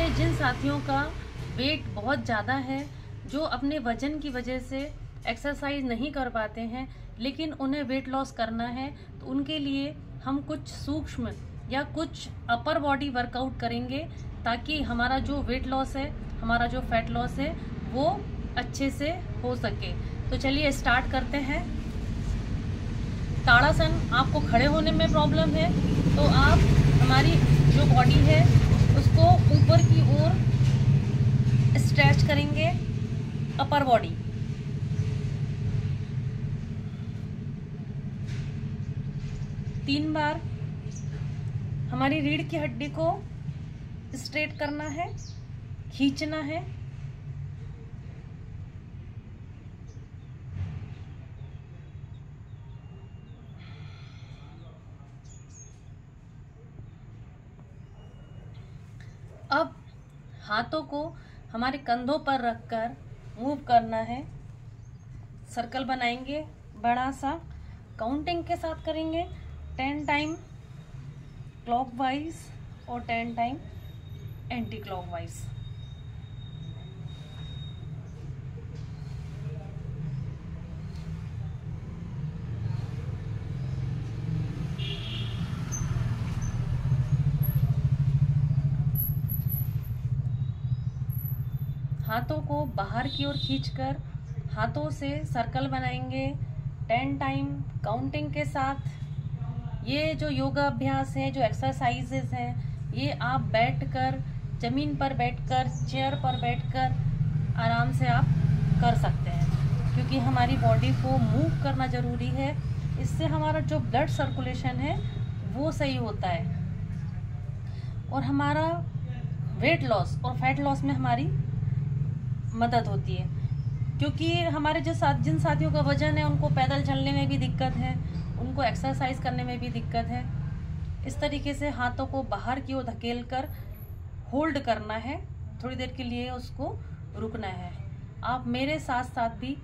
हमारे जिन साथियों का वेट बहुत ज़्यादा है, जो अपने वजन की वजह से एक्सरसाइज नहीं कर पाते हैं, लेकिन उन्हें वेट लॉस करना है, तो उनके लिए हम कुछ सूक्ष्म या कुछ अपर बॉडी वर्कआउट करेंगे ताकि हमारा जो वेट लॉस है, हमारा जो फैट लॉस है, वो अच्छे से हो सके। तो चलिए स्टार्ट करते हैं। ताड़ासन, आपको खड़े होने में प्रॉब्लम है तो आप हमारी जो बॉडी है उसको ऊपर की ओर स्ट्रेच करेंगे, अपर बॉडी। तीन बार हमारी रीढ़ की हड्डी को स्ट्रेट करना है, खींचना है। अब हाथों को हमारे कंधों पर रखकर मूव करना है। सर्कल बनाएंगे बड़ा सा, काउंटिंग के साथ करेंगे। 10 टाइम क्लॉकवाइज और 10 टाइम एंटी क्लॉकवाइज। हाथों को बाहर की ओर खींचकर हाथों से सर्कल बनाएंगे 10 टाइम काउंटिंग के साथ। ये जो योगा अभ्यास है, जो एक्सरसाइजेस हैं, ये आप बैठकर, जमीन पर बैठकर, चेयर पर बैठकर आराम से आप कर सकते हैं, क्योंकि हमारी बॉडी को मूव करना ज़रूरी है। इससे हमारा जो ब्लड सर्कुलेशन है वो सही होता है और हमारा वेट लॉस और फैट लॉस में हमारी मदद होती है। क्योंकि हमारे जिन साथियों का वजन है उनको पैदल चलने में भी दिक्कत है, उनको एक्सरसाइज करने में भी दिक्कत है। इस तरीके से हाथों को बाहर की ओर धकेल कर होल्ड करना है, थोड़ी देर के लिए उसको रुकना है। आप मेरे साथ साथ भी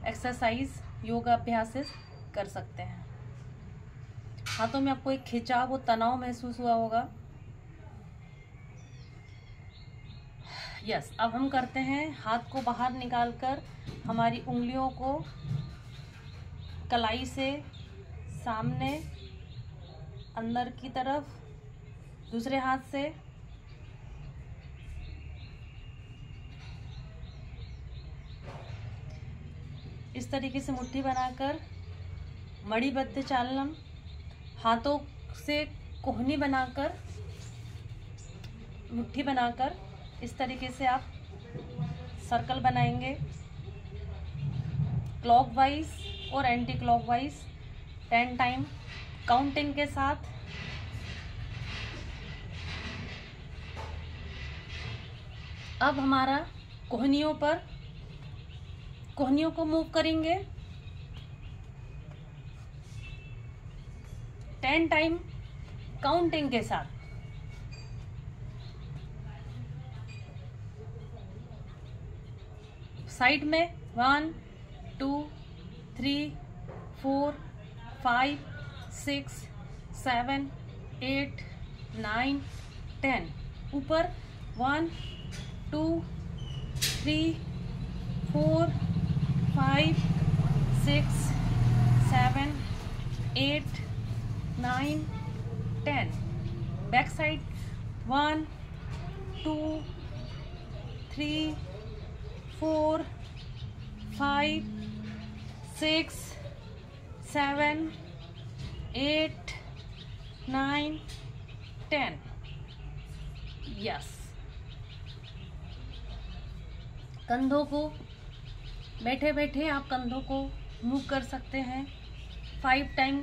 एक्सरसाइज, योगा अभ्यास कर सकते हैं। हाथों में आपको एक खिंचाव और तनाव महसूस हुआ होगा। यस, अब हम करते हैं। हाथ को बाहर निकालकर हमारी उंगलियों को कलाई से सामने अंदर की तरफ, दूसरे हाथ से इस तरीके से मुट्ठी बनाकर मणिबद्ध चालनम, हाथों से कोहनी बनाकर, मुट्ठी बनाकर इस तरीके से आप सर्कल बनाएंगे क्लॉकवाइज और एंटी क्लॉकवाइज 10 टाइम काउंटिंग के साथ। अब हमारा कोहनियों को मूव करेंगे 10 टाइम काउंटिंग के साथ। साइड में 1 2 3 4 5 6 7 8 9 10। ऊपर 1 2 3 4 5 6 7 8 9 10। Back side 1 2 3 4 5 6 7 8 9 10। यस, कंधों को बैठे बैठे आप कंधों को मूव कर सकते हैं 5 टाइम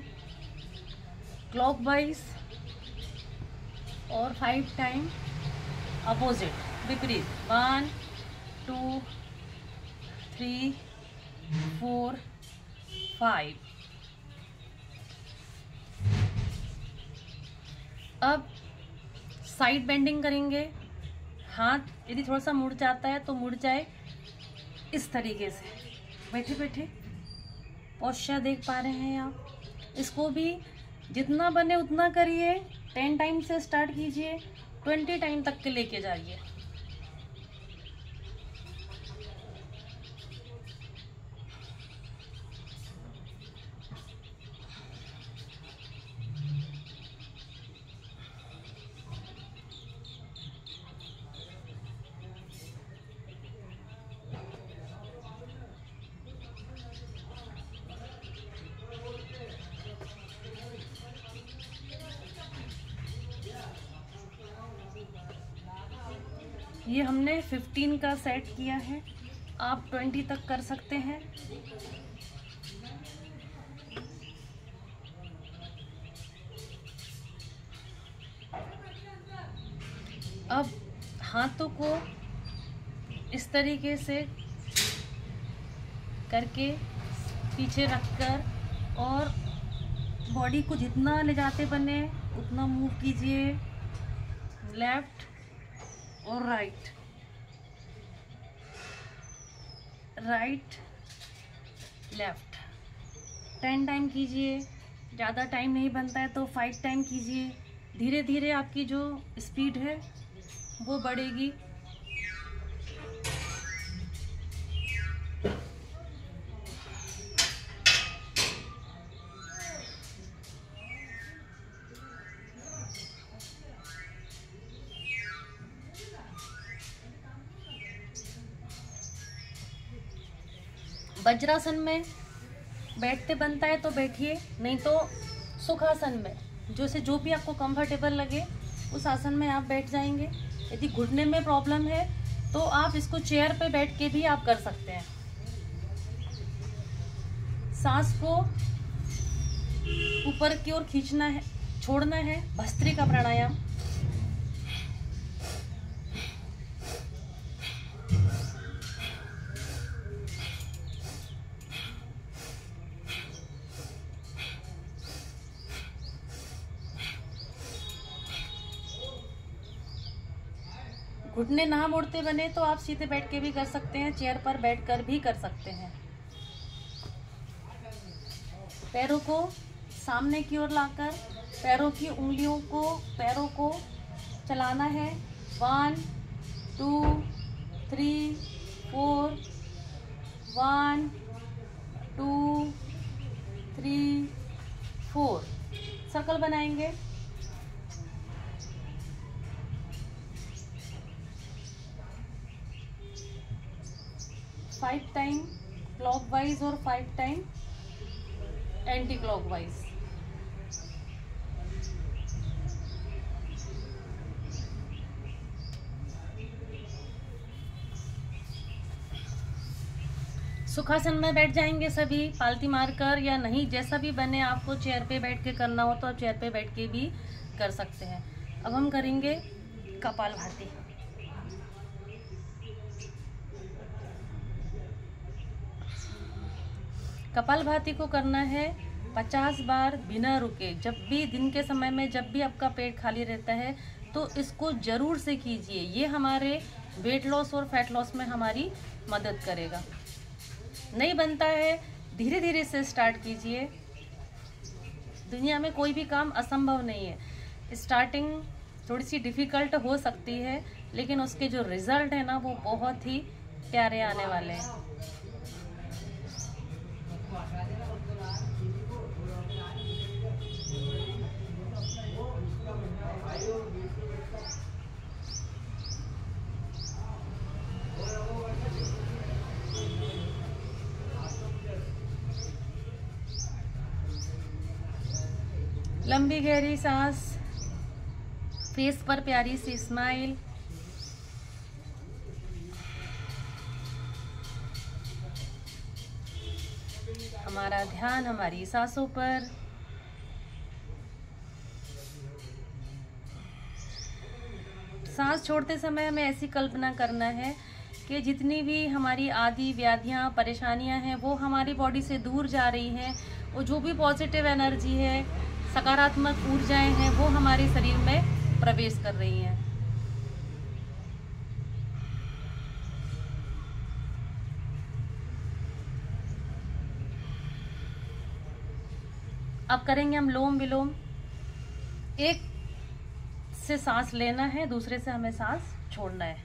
क्लॉकवाइज और 5 टाइम अपोजिट, विपरीत। 1 2 3 4 5। अब साइड बेंडिंग करेंगे। हाथ यदि थोड़ा सा मुड़ जाता है तो मुड़ जाए, इस तरीके से बैठे बैठे पोस्चर देख पा रहे हैं आप। इसको भी जितना बने उतना करिए। 10 टाइम से स्टार्ट कीजिए, 20 टाइम तक के लेके जाइए। ये हमने 15 का सेट किया है, आप 20 तक कर सकते हैं। अब हाथों को इस तरीके से करके पीछे रखकर और बॉडी को जितना ले जाते बने उतना मूव कीजिए, लेफ्ट और राइट, राइट लेफ्ट। 10 टाइम कीजिए, ज़्यादा टाइम नहीं बनता है तो 5 टाइम कीजिए। धीरे धीरे आपकी जो स्पीड है वो बढ़ेगी। वज्रासन में बैठते बनता है तो बैठिए, नहीं तो सुखासन में जो भी आपको कंफर्टेबल लगे उस आसन में आप बैठ जाएंगे। यदि घुटने में प्रॉब्लम है तो आप इसको चेयर पे बैठ के भी आप कर सकते हैं। सांस को ऊपर की ओर खींचना है, छोड़ना है, भस्त्रिका प्राणायाम। घुटने ना मोड़ते बने तो आप सीधे बैठ के भी कर सकते हैं, चेयर पर बैठकर भी कर सकते हैं। पैरों को सामने की ओर लाकर पैरों की उंगलियों को, पैरों को चलाना है। 1 2 3 4, 1 2 3 4 सर्कल बनाएंगे। फाइव टाइम क्लॉकवाइज और 5 टाइम एंटी क्लॉकवाइज। सुखासन में बैठ जाएंगे सभी, पालती मारकर या नहीं, जैसा भी बने। आपको चेयर पे बैठ के करना हो तो आप चेयर पे बैठ के भी कर सकते हैं। अब हम करेंगे कपालभाति। कपालभाति को करना है 50 बार बिना रुके। जब भी दिन के समय में जब भी आपका पेट खाली रहता है तो इसको जरूर से कीजिए। ये हमारे वेट लॉस और फैट लॉस में हमारी मदद करेगा। नहीं बनता है, धीरे धीरे से स्टार्ट कीजिए। दुनिया में कोई भी काम असंभव नहीं है। स्टार्टिंग थोड़ी सी डिफिकल्ट हो सकती है, लेकिन उसके जो रिजल्ट है ना वो बहुत ही प्यारे आने वाले हैं। लंबी गहरी सांस, फेस पर प्यारी सी स्माइल। हमारा ध्यान हमारी सांसों पर। सांस छोड़ते समय हमें ऐसी कल्पना करना है कि जितनी भी हमारी आदि व्याधियां, परेशानियां हैं वो हमारी बॉडी से दूर जा रही हैं, और जो भी पॉजिटिव एनर्जी है, सकारात्मक ऊर्जाएं हैं वो हमारे शरीर में प्रवेश कर रही हैं। अब करेंगे हम लोम विलोम। एक से सांस लेना है, दूसरे से हमें सांस छोड़ना है।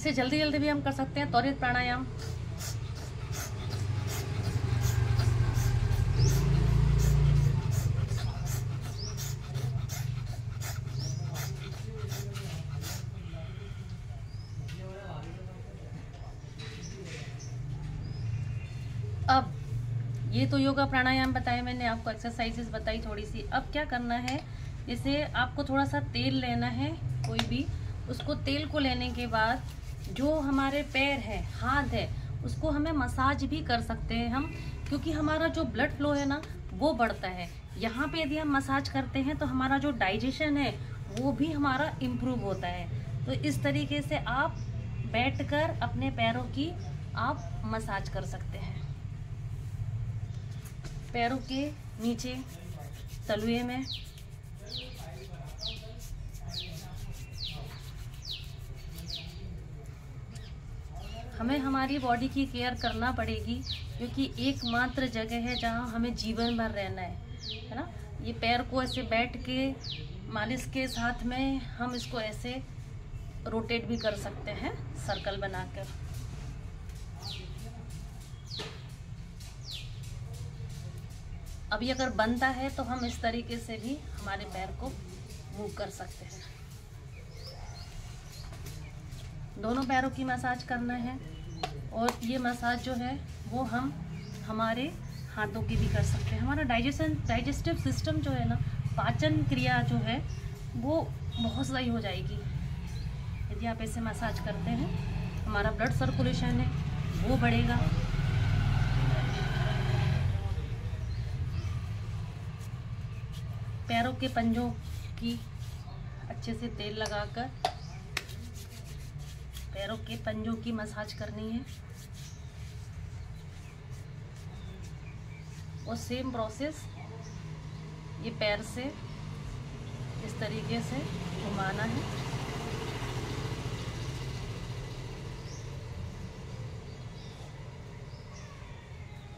इसे जल्दी जल्दी भी हम कर सकते हैं। त्वरित प्राणायाम, अब ये तो योगा प्राणायाम बताए मैंने आपको, एक्सरसाइजेस बताई थोड़ी सी। अब क्या करना है, जैसे आपको थोड़ा सा तेल लेना है कोई भी, उसको तेल को लेने के बाद जो हमारे पैर है, हाथ है, उसको हमें मसाज भी कर सकते हैं हम, क्योंकि हमारा जो ब्लड फ्लो है ना वो बढ़ता है। यहाँ पे यदि हम मसाज करते हैं तो हमारा जो डाइजेशन है वो भी हमारा इम्प्रूव होता है। तो इस तरीके से आप बैठकर अपने पैरों की आप मसाज कर सकते हैं। पैरों के नीचे तलुए में हमें हमारी बॉडी की केयर करना पड़ेगी, क्योंकि एकमात्र जगह है जहाँ हमें जीवन भर रहना है ना। ये पैर को ऐसे बैठ के मालिश के साथ में हम इसको ऐसे रोटेट भी कर सकते हैं, सर्कल बनाकर। अभी अगर बनता है तो हम इस तरीके से भी हमारे पैर को मूव कर सकते हैं। दोनों पैरों की मसाज करना है, और ये मसाज जो है वो हम हमारे हाथों की भी कर सकते हैं। हमारा डाइजेस्टिव सिस्टम जो है ना, पाचन क्रिया जो है वो बहुत सही हो जाएगी यदि आप ऐसे मसाज करते हैं। हमारा ब्लड सर्कुलेशन है वो बढ़ेगा। पैरों के पंजों की अच्छे से तेल लगाकर पैरों के पंजों की मसाज करनी है, और सेम प्रोसेस ये पैर से इस तरीके से घुमाना है।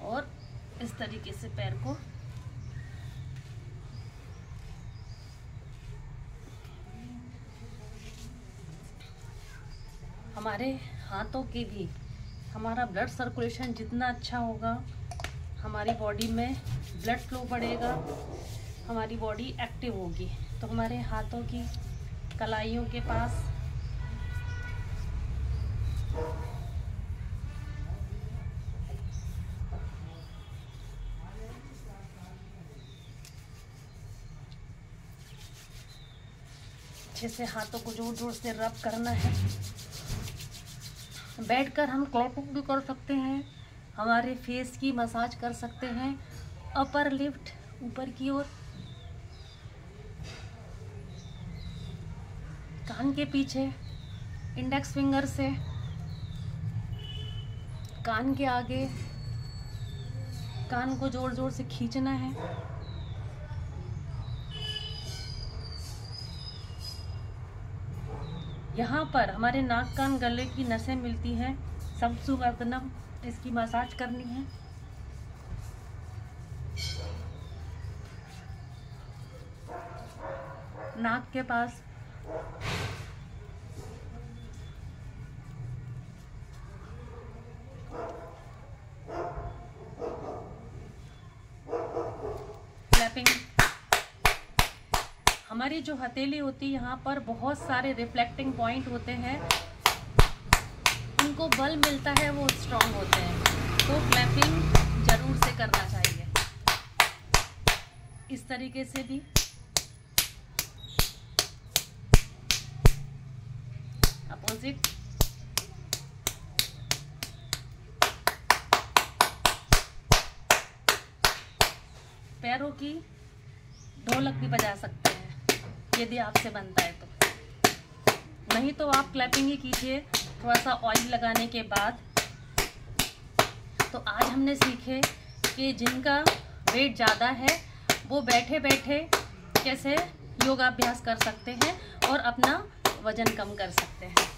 और इस तरीके से पैर को हमारे हाथों के भी, हमारा ब्लड सर्कुलेशन जितना अच्छा होगा हमारी बॉडी में ब्लड फ्लो बढ़ेगा, हमारी बॉडी एक्टिव होगी। तो हमारे हाथों की कलाइयों के पास अच्छे से हाथों को जोर जोर से रब करना है। बैठकर हम क्लैपिंग भी कर सकते हैं, हमारे फेस की मसाज कर सकते हैं, अपर लिफ्ट ऊपर की ओर, कान के पीछे इंडेक्स फिंगर से कान के आगे कान को जोर जोर से खींचना है। यहाँ पर हमारे नाक कान गले की नसें मिलती हैं, समसुवर्तनम, इसकी मसाज करनी है। नाक के पास क्लैपिंग। हमारी जो हथेली होती है यहाँ पर बहुत सारे रिफ्लेक्टिंग पॉइंट होते हैं, उनको बल मिलता है, वो स्ट्रॉन्ग होते हैं। तो क्लैपिंग जरूर से करना चाहिए। इस तरीके से भी अपोजिट। पैरों की ढोलक भी बजा सकते हैं यदि आपसे बनता है तो, नहीं तो आप क्लैपिंग ही कीजिए थोड़ा सा ऑयल लगाने के बाद। तो आज हमने सीखे कि जिनका वेट ज़्यादा है वो बैठे बैठे कैसे योगाभ्यास कर सकते हैं और अपना वजन कम कर सकते हैं।